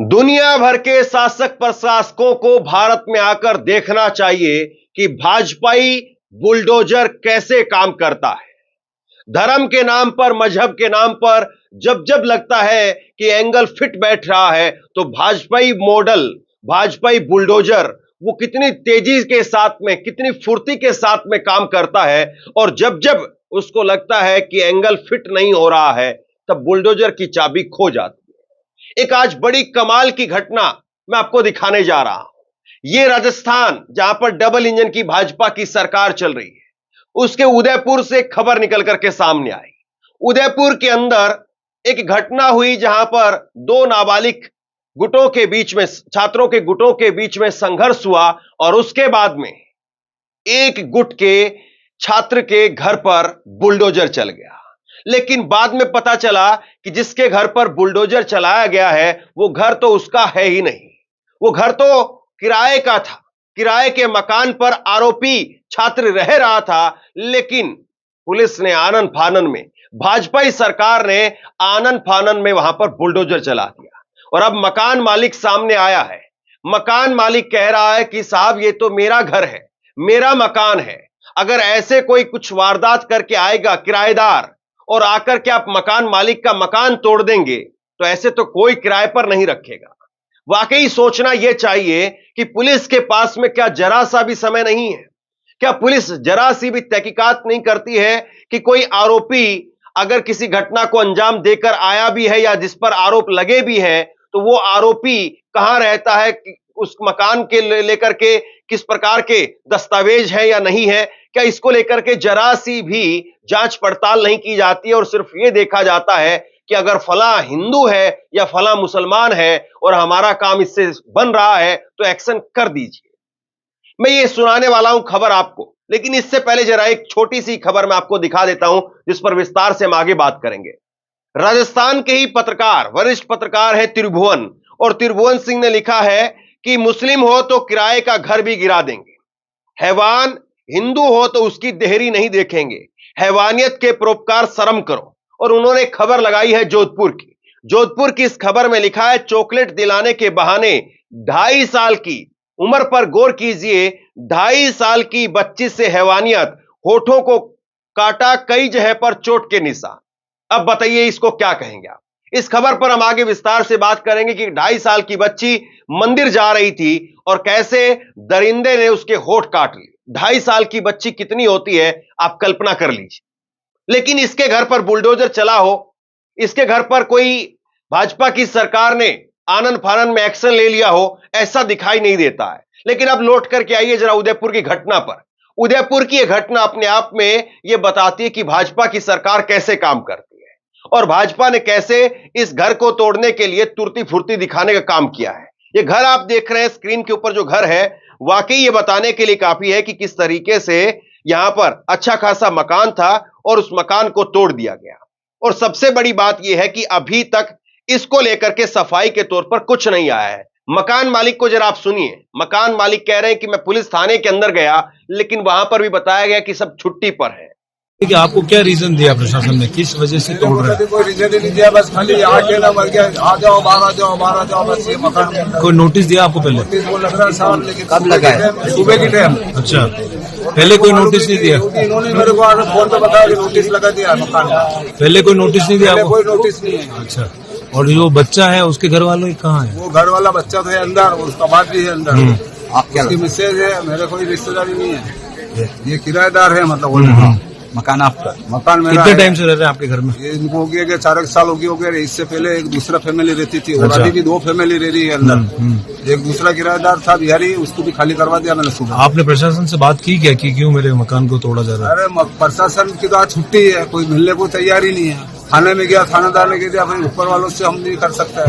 दुनिया भर के शासक प्रशासकों को भारत में आकर देखना चाहिए कि भाजपाई बुलडोजर कैसे काम करता है। धर्म के नाम पर, मजहब के नाम पर जब जब लगता है कि एंगल फिट बैठ रहा है तो भाजपाई मॉडल, भाजपाई बुलडोजर वो कितनी तेजी के साथ में, कितनी फुर्ती के साथ में काम करता है। और जब जब उसको लगता है कि एंगल फिट नहीं हो रहा है तब बुलडोजर की चाबी खो जाती है। एक आज बड़ी कमाल की घटना मैं आपको दिखाने जा रहा हूं। यह राजस्थान, जहां पर डबल इंजन की भाजपा की सरकार चल रही है, उसके उदयपुर से खबर निकल करके सामने आई। उदयपुर के अंदर एक घटना हुई जहां पर दो नाबालिग गुटों के बीच में, छात्रों के गुटों के बीच में संघर्ष हुआ और उसके बाद में एक गुट के छात्र के घर पर बुलडोजर चल गया। लेकिन बाद में पता चला कि जिसके घर पर बुलडोजर चलाया गया है वो घर तो उसका है ही नहीं, वो घर तो किराए का था। किराए के मकान पर आरोपी छात्र रह रहा था, लेकिन पुलिस ने आनन फानन में, भाजपाई सरकार ने आनन फानन में वहां पर बुलडोजर चला दिया। और अब मकान मालिक सामने आया है। मकान मालिक कह रहा है कि साहब ये तो मेरा घर है, मेरा मकान है, अगर ऐसे कोई कुछ वारदात करके आएगा किराएदार और आकर के आप मकान मालिक का मकान तोड़ देंगे तो ऐसे तो कोई किराए पर नहीं रखेगा। वाकई सोचना यह चाहिए कि पुलिस के पास में क्या जरा सा भी समय नहीं है? क्या पुलिस जरा सी भी तहकीकात नहीं करती है कि कोई आरोपी अगर किसी घटना को अंजाम देकर आया भी है या जिस पर आरोप लगे भी हैं तो वो आरोपी कहां रहता है, उस मकान के लेकर के किस प्रकार के दस्तावेज है या नहीं है, क्या इसको लेकर के जरा सी भी जांच पड़ताल नहीं की जाती है और सिर्फ ये देखा जाता है कि अगर फला हिंदू है या फला मुसलमान है और हमारा काम इससे बन रहा है तो एक्शन कर दीजिए। मैं ये सुनाने वाला हूं खबर आपको, लेकिन इससे पहले जरा एक छोटी सी खबर मैं आपको दिखा देता हूं जिस पर विस्तार से हम आगे बात करेंगे। राजस्थान के ही पत्रकार, वरिष्ठ पत्रकार है त्रिभुवन, और त्रिभुवन सिंह ने लिखा है कि मुस्लिम हो तो किराए का घर भी गिरा देंगे, हैवान हिंदू हो तो उसकी देहरी नहीं देखेंगे, हैवानियत के परोपकार शर्म करो। और उन्होंने खबर लगाई है जोधपुर की। जोधपुर की इस खबर में लिखा है, चॉकलेट दिलाने के बहाने 2.5 साल की उम्र पर गौर कीजिए, 2.5 साल की बच्ची से हैवानियत, होठों को काटा, कई जगह पर चोट के निशान। अब बताइए इसको क्या कहेंगे आप? इस खबर पर हम आगे विस्तार से बात करेंगे कि 2.5 साल की बच्ची मंदिर जा रही थी और कैसे दरिंदे ने उसके होठ काट लिए। 2.5 साल की बच्ची कितनी होती है आप कल्पना कर लीजिए। लेकिन इसके घर पर बुलडोजर चला हो, इसके घर पर कोई भाजपा की सरकार ने आनन फानन में एक्शन ले लिया हो, ऐसा दिखाई नहीं देता है। लेकिन अब लौट करके आइए जरा उदयपुर की घटना पर। उदयपुर की यह घटना अपने आप में यह बताती है कि भाजपा की सरकार कैसे काम करती है और भाजपा ने कैसे इस घर को तोड़ने के लिए तुरती फुर्ती दिखाने का काम किया है। यह घर आप देख रहे हैं स्क्रीन के ऊपर, जो घर है वाकई ये बताने के लिए काफी है कि किस तरीके से यहां पर अच्छा खासा मकान था और उस मकान को तोड़ दिया गया। और सबसे बड़ी बात यह है कि अभी तक इसको लेकर के सफाई के तौर पर कुछ नहीं आया है। मकान मालिक को जरा आप सुनिए। मकान मालिक कह रहे हैं कि मैं पुलिस थाने के अंदर गया, लेकिन वहां पर भी बताया गया कि सब छुट्टी पर है। कि आपको क्या रीजन दिया प्रशासन ने, किस वजह से तोड़ रहे हैं? कोई रीजन नहीं दिया, बस खाली आके ना मर गया, आ जाओ बाहर आ जाओ, बाहर आ जाओ, बस ये मकान। कोई नोटिस दिया आपको पहले? नोटिस वो लग रहा है साहब, लेकिन कब लगा है? सुबह की टाइम। अच्छा, पहले कोई नोटिस नहीं दिया? इन्होंने मेरे को आगे फोन पे बताया कि नोटिस लगा दिया मकान का। पहले कोई नोटिस नहीं दिया आपको? कोई नोटिस नहीं है। अच्छा, और जो बच्चा है उसके घर वालों कहाँ है? वो घर वाला बच्चा तो है अंदर, उसका बात भी है अंदर, उसकी मिसेज है, मेरे कोई रिश्तेदारी नहीं है, ये किराएदार है। मतलब मकान आपका? मकान मेरा। कितने टाइम से रह रहे हैं आपके घर में? ये इनको हो गया 4 साल हो गया। इससे पहले एक दूसरा फैमिली रहती थी और अच्छा। अभी भी 2 फैमिली रह रही है अंदर। एक दूसरा किराएदार था बिहारी, उसको भी खाली करवा दिया मैंने सुबह। आपने प्रशासन से बात की क्या कि क्यों मेरे मकान को तोड़ा जा रहा है? अरे प्रशासन की तो आज छुट्टी है, कोई मिलने को तैयार ही नहीं है। थाने में गया, थानेदार ने कह दिया भाई ऊपर वालों से हम नहीं कर सकते।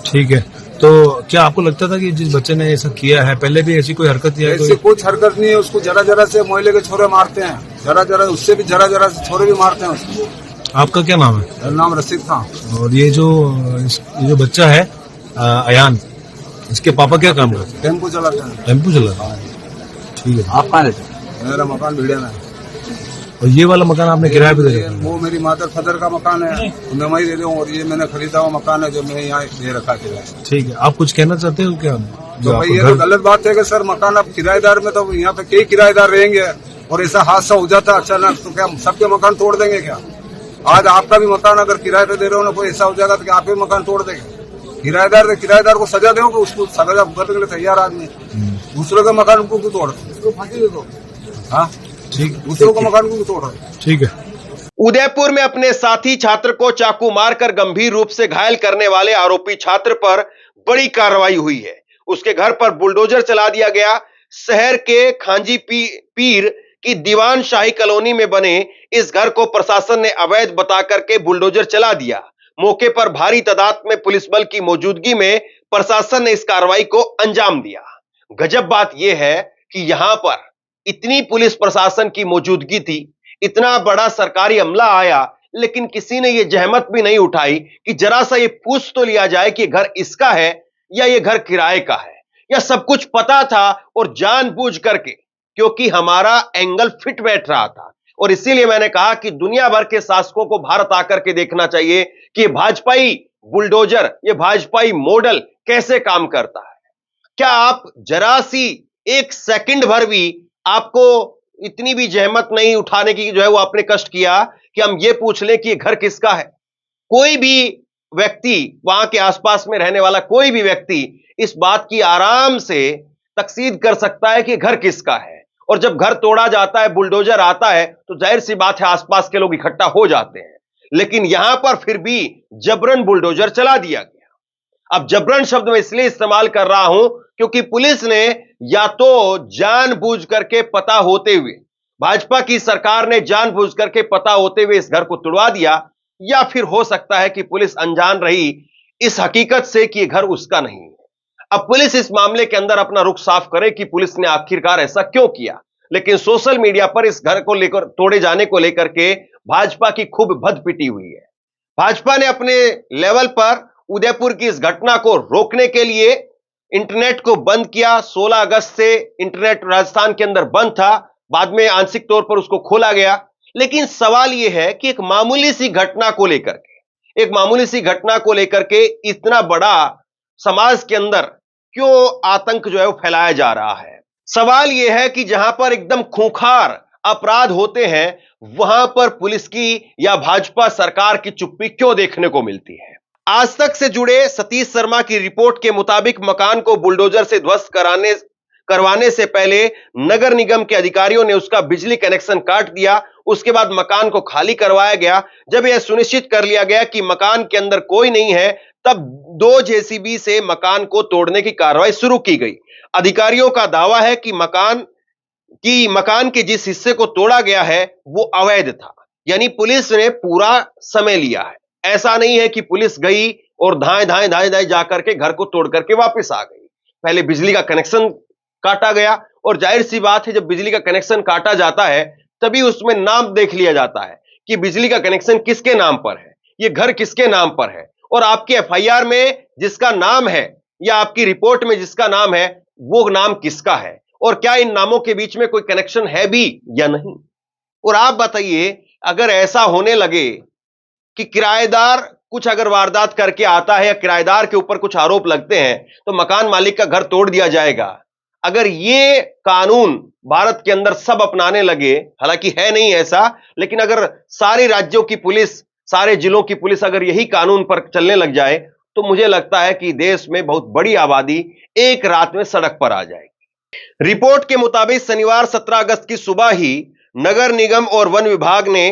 ठीक है, तो क्या आपको लगता था कि जिस बच्चे ने ऐसा किया है पहले भी ऐसी कोई हरकत या ऐसी कुछ हरकत नहीं है? उसको जरा जरा से मोहल्ले के छोरे मारते हैं, जरा जरा, उससे भी जरा जरा से छोरे भी मारते हैं उसको। आपका क्या नाम है? मेरा नाम रशीद था। और ये जो बच्चा है अयान, इसके पापा क्या काम करते हैं? टेम्पो चलाते हैं। टेम्पो चलाते हैं। ठीक है, आप कहाँ रहते हैं? मेरा मकान भिड़िया में। और ये वाला मकान आपने किराए पे दे रखा है? वो मेरी माता फदर का मकान है, तो मैं वही दे रहा हूँ, और ये मैंने खरीदा हुआ मकान है जो मैं यहाँ दे रखा किराया। ठीक है, आप कुछ कहना चाहते हो क्या? तो भाई ये तो गलत बात है कि सर मकान अब किराएदार में, तो यहाँ पे कई किराएदार रहेंगे और ऐसा हादसा हो जाता अचानक, तो क्या सबके मकान तोड़ देंगे क्या? आज आपका भी मकान अगर किराए पे दे रहे हो ना, कोई ऐसा हो जाएगा तो क्या आप भी मकान तोड़ देंगे? किराएदार को सजा दो, उसको सजा भुगतने के लिए तैयार आदमी, दूसरों का मकान उनको क्यों तोड़ दो? उसको फांसी दे दो। हाँ ठीक, दूसरों का मकान क्यों तोड़ रहे? ठीक है। उदयपुर में अपने साथी छात्र को चाकू मारकर गंभीर रूप से घायल करने वाले आरोपी छात्र पर बड़ी कार्रवाई हुई है। उसके घर पर बुलडोजर चला दिया गया। शहर के खांजी पीर की दीवान शाही कॉलोनी में बने इस घर को प्रशासन ने अवैध बता करके बुलडोजर चला दिया। मौके पर भारी तादाद में पुलिस बल की मौजूदगी में प्रशासन ने इस कार्रवाई को अंजाम दिया। गजब बात यह है कि यहां पर इतनी पुलिस प्रशासन की मौजूदगी थी, इतना बड़ा सरकारी अमला आया, लेकिन किसी ने यह जहमत भी नहीं उठाई कि जरा सा ये पूछ तो लिया जाए कि घर इसका है या ये घर किराए का है, या सब कुछ पता था और जानबूझ करके, क्योंकि हमारा एंगल फिट बैठ रहा था। और इसीलिए मैंने कहा कि दुनिया भर के शासकों को भारत आकर के देखना चाहिए कि भाजपाई बुलडोजर, ये भाजपाई मॉडल कैसे काम करता है। क्या आप जरा सी एक सेकंड भर भी आपको इतनी भी जहमत नहीं उठाने की जो है वो आपने कष्ट किया कि हम ये पूछ लें कि ये घर किसका है? कोई भी व्यक्ति, वहां के आसपास में रहने वाला कोई भी व्यक्ति इस बात की आराम से तकसीद कर सकता है कि घर किसका है। और जब घर तोड़ा जाता है, बुलडोजर आता है, तो जाहिर सी बात है आसपास के लोग इकट्ठा हो जाते हैं। लेकिन यहां पर फिर भी जबरन बुलडोजर चला दिया गया। अब जबरन शब्द मैं इसलिए इस्तेमाल कर रहा हूं क्योंकि पुलिस ने या तो जानबूझ करके पता होते हुए, भाजपा की सरकार ने जानबूझ करके पता होते हुए इस घर को तुड़वा दिया, या फिर हो सकता है कि पुलिस अनजान रही इस हकीकत से कि यह घर उसका नहीं है। अब पुलिस इस मामले के अंदर अपना रुख साफ करे कि पुलिस ने आखिरकार ऐसा क्यों किया। लेकिन सोशल मीडिया पर इस घर को लेकर, तोड़े जाने को लेकर के भाजपा की खूब भद पिटी हुई है। भाजपा ने अपने लेवल पर उदयपुर की इस घटना को रोकने के लिए इंटरनेट को बंद किया। 16 अगस्त से इंटरनेट राजस्थान के अंदर बंद था, बाद में आंशिक तौर पर उसको खोला गया। लेकिन सवाल यह है कि एक मामूली सी घटना को लेकर के इतना बड़ा समाज के अंदर क्यों आतंक जो है वो फैलाया जा रहा है। सवाल यह है कि जहां पर एकदम खूंखार अपराध होते हैं, वहां पर पुलिस की या भाजपा सरकार की चुप्पी क्यों देखने को मिलती है। आज तक से जुड़े सतीश शर्मा की रिपोर्ट के मुताबिक मकान को बुलडोजर से ध्वस्त करवाने से पहले नगर निगम के अधिकारियों ने उसका बिजली कनेक्शन काट दिया। उसके बाद मकान को खाली करवाया गया। जब यह सुनिश्चित कर लिया गया कि मकान के अंदर कोई नहीं है, तब 2 जेसीबी से मकान को तोड़ने की कार्रवाई शुरू की गई। अधिकारियों का दावा है कि मकान के जिस हिस्से को तोड़ा गया है वो अवैध था, यानी पुलिस ने पूरा समय लिया है। ऐसा नहीं है कि पुलिस गई और धाए जाकर के घर को तोड़ करके वापस आ गई। पहले बिजली का कनेक्शन काटा गया, और जाहिर सी बात है जब बिजली का कनेक्शन काटा जाता है तभी उसमें नाम देख लिया जाता है कि बिजली का कनेक्शन किसके नाम पर है, ये घर किसके नाम पर है, और आपके एफआईआर में जिसका नाम है या आपकी रिपोर्ट में जिसका नाम है वो नाम किसका है, और क्या इन नामों के बीच में कोई कनेक्शन है भी या नहीं। और आप बताइए, अगर ऐसा होने लगे कि किराएदार कुछ अगर वारदात करके आता है या किराएदार के ऊपर कुछ आरोप लगते हैं तो मकान मालिक का घर तोड़ दिया जाएगा। अगर ये कानून भारत के अंदर सब अपनाने लगे, हालांकि है नहीं ऐसा, लेकिन अगर सारे राज्यों की पुलिस, सारे जिलों की पुलिस अगर यही कानून पर चलने लग जाए तो मुझे लगता है कि देश में बहुत बड़ी आबादी एक रात में सड़क पर आ जाएगी। रिपोर्ट के मुताबिक शनिवार 17 अगस्त की सुबह ही नगर निगम और वन विभाग ने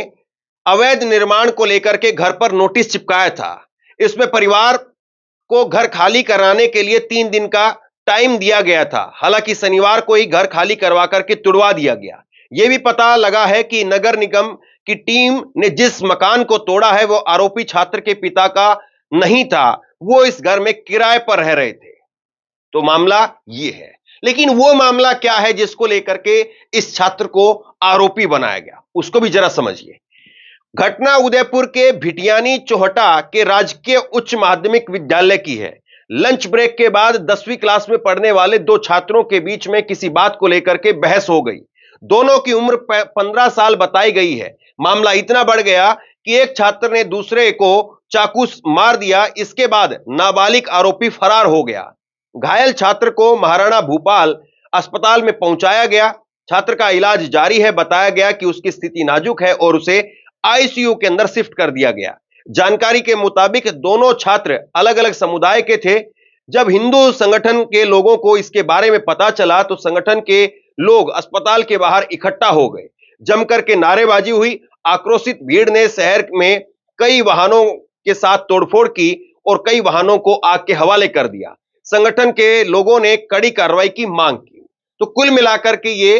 अवैध निर्माण को लेकर के घर पर नोटिस चिपकाया था। इसमें परिवार को घर खाली कराने के लिए 3 दिन का टाइम दिया गया था। हालांकि शनिवार को ही घर खाली करवा करके तुड़वा दिया गया। यह भी पता लगा है कि नगर निगम की टीम ने जिस मकान को तोड़ा है वो आरोपी छात्र के पिता का नहीं था, वो इस घर में किराए पर रह रहे थे। तो मामला ये है। लेकिन वो मामला क्या है जिसको लेकर के इस छात्र को आरोपी बनाया गया, उसको भी जरा समझिए। घटना उदयपुर के भिटियानी चोहटा के राजकीय उच्च माध्यमिक विद्यालय की है। लंच ब्रेक के बाद 10वीं क्लास में पढ़ने वाले 2 छात्रों के बीच में किसी बात को लेकर के बहस हो गई। दोनों की उम्र 15 साल बताई गई है। मामला इतना बढ़ गया कि एक छात्र ने दूसरे को चाकू मार दिया। इसके बाद नाबालिग आरोपी फरार हो गया। घायल छात्र को महाराणा भूपाल अस्पताल में पहुंचाया गया। छात्र का इलाज जारी है। बताया गया कि उसकी स्थिति नाजुक है और उसे आईसीयू के अंदर शिफ्ट कर दिया गया। जानकारी के मुताबिक दोनों छात्र अलग अलग समुदाय के थे। जब हिंदू संगठन के लोगों को इसके बारे में पता चला तो संगठन के लोग अस्पताल के बाहर इकट्ठा हो गए। जमकर के नारेबाजी हुई। आक्रोशित भीड़ ने शहर में कई वाहनों के साथ तोड़फोड़ की और कई वाहनों को आग के हवाले कर दिया। संगठन के लोगों ने कड़ी कार्रवाई की मांग की। तो कुल मिलाकर के ये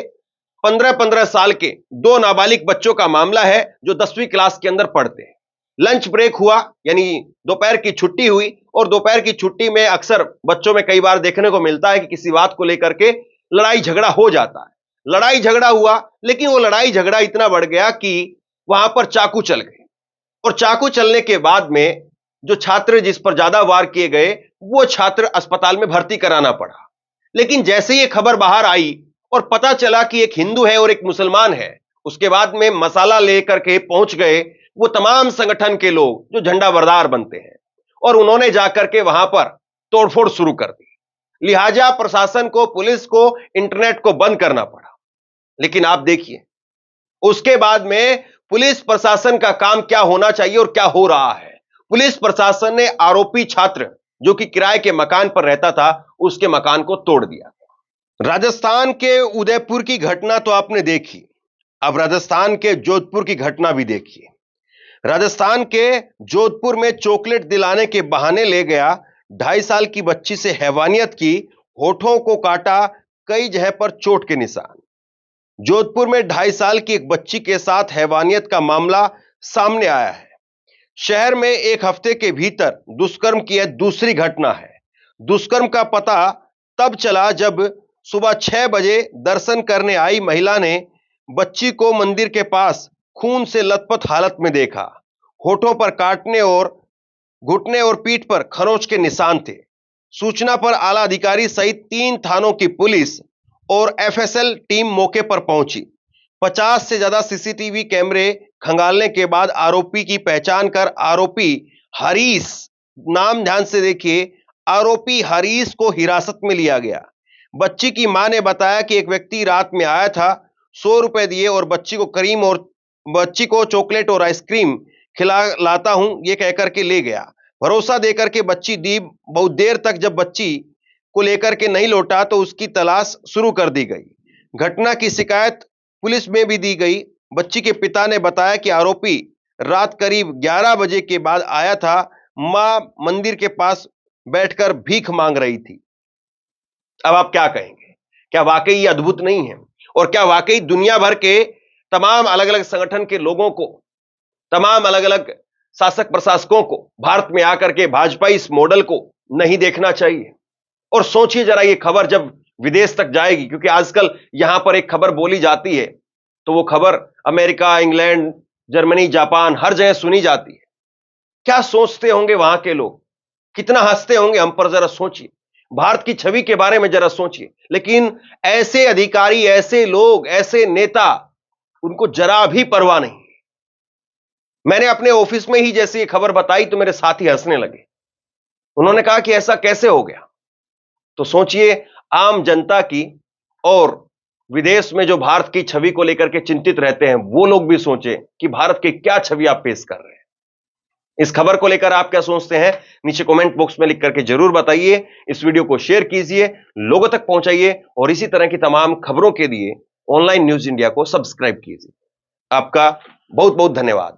15-15 साल के दो नाबालिग बच्चों का मामला है जो 10वीं क्लास के अंदर पढ़ते हैं। लंच ब्रेक हुआ, यानी दोपहर की छुट्टी हुई, और दोपहर की छुट्टी में अक्सर बच्चों में कई बार देखने को मिलता है कि किसी बात को लेकर के लड़ाई झगड़ा हो जाता है। लड़ाई झगड़ा हुआ, लेकिन वो लड़ाई झगड़ा इतना बढ़ गया कि वहां पर चाकू चल गए, और चाकू चलने के बाद में जो छात्र जिस पर ज्यादा वार किए गए वो छात्र अस्पताल में भर्ती कराना पड़ा। लेकिन जैसे ये खबर बाहर आई और पता चला कि एक हिंदू है और एक मुसलमान है, उसके बाद में मसाला लेकर के पहुंच गए वो तमाम संगठन के लोग जो झंडा बरदार बनते हैं, और उन्होंने जाकर के वहां पर तोड़फोड़ शुरू कर दी। लिहाजा प्रशासन को, पुलिस को, इंटरनेट को बंद करना पड़ा। लेकिन आप देखिए उसके बाद में पुलिस प्रशासन का काम क्या होना चाहिए और क्या हो रहा है। पुलिस प्रशासन ने आरोपी छात्र जो कि किराए के मकान पर रहता था उसके मकान को तोड़ दिया। राजस्थान के उदयपुर की घटना तो आपने देखी, अब राजस्थान के जोधपुर की घटना भी देखिए। राजस्थान के जोधपुर में चॉकलेट दिलाने के बहाने ले गया 2.5 साल की बच्ची से हैवानियत की, होठों को काटा, कई जगह पर चोट के निशान। जोधपुर में 2.5 साल की एक बच्ची के साथ हैवानियत का मामला सामने आया है। शहर में एक हफ्ते के भीतर दुष्कर्म की यह दूसरी घटना है। दुष्कर्म का पता तब चला जब सुबह 6 बजे दर्शन करने आई महिला ने बच्ची को मंदिर के पास खून से लथपथ हालत में देखा। होठों पर काटने और घुटने और पीठ पर खरोंच के निशान थे। सूचना पर आला अधिकारी सहित 3 थानों की पुलिस और एफएसएल टीम मौके पर पहुंची। 50 से ज्यादा सीसीटीवी कैमरे खंगालने के बाद आरोपी की पहचान कर आरोपी हरीश, नाम ध्यान से देखिए, आरोपी हरीश को हिरासत में लिया गया। बच्ची की मां ने बताया कि एक व्यक्ति रात में आया था, 100 रुपए दिए और बच्ची को चॉकलेट और आइसक्रीम खिलाता हूं ये कहकर के ले गया। भरोसा देकर के बच्ची दी। बहुत देर तक जब बच्ची को लेकर के नहीं लौटा तो उसकी तलाश शुरू कर दी गई। घटना की शिकायत पुलिस में भी दी गई। बच्ची के पिता ने बताया कि आरोपी रात करीब 11 बजे के बाद आया था। मां मंदिर के पास बैठकर भीख मांग रही थी। अब आप क्या कहेंगे? क्या वाकई ये अद्भुत नहीं है? और क्या वाकई दुनिया भर के तमाम अलग अलग संगठन के लोगों को, तमाम अलग अलग शासक प्रशासकों को भारत में आकर के भाजपा इस मॉडल को नहीं देखना चाहिए? और सोचिए जरा, ये खबर जब विदेश तक जाएगी, क्योंकि आजकल यहां पर एक खबर बोली जाती है तो वो खबर अमेरिका, इंग्लैंड, जर्मनी, जापान, हर जगह सुनी जाती है। क्या सोचते होंगे वहां के लोग? कितना हंसते होंगे हम पर? जरा सोचिए, भारत की छवि के बारे में जरा सोचिए। लेकिन ऐसे अधिकारी, ऐसे लोग, ऐसे नेता, उनको जरा भी परवाह नहीं। मैंने अपने ऑफिस में ही जैसे ये खबर बताई तो मेरे साथी हंसने लगे। उन्होंने कहा कि ऐसा कैसे हो गया? तो सोचिए, आम जनता की और विदेश में जो भारत की छवि को लेकर के चिंतित रहते हैं वो लोग भी सोचें कि भारत की क्या छवि आप पेश कर रहे हैं। इस खबर को लेकर आप क्या सोचते हैं? नीचे कमेंट बॉक्स में लिख करके जरूर बताइए। इस वीडियो को शेयर कीजिए, लोगों तक पहुंचाइए, और इसी तरह की तमाम खबरों के लिए ऑनलाइन न्यूज इंडिया को सब्सक्राइब कीजिए। आपका बहुत बहुत धन्यवाद।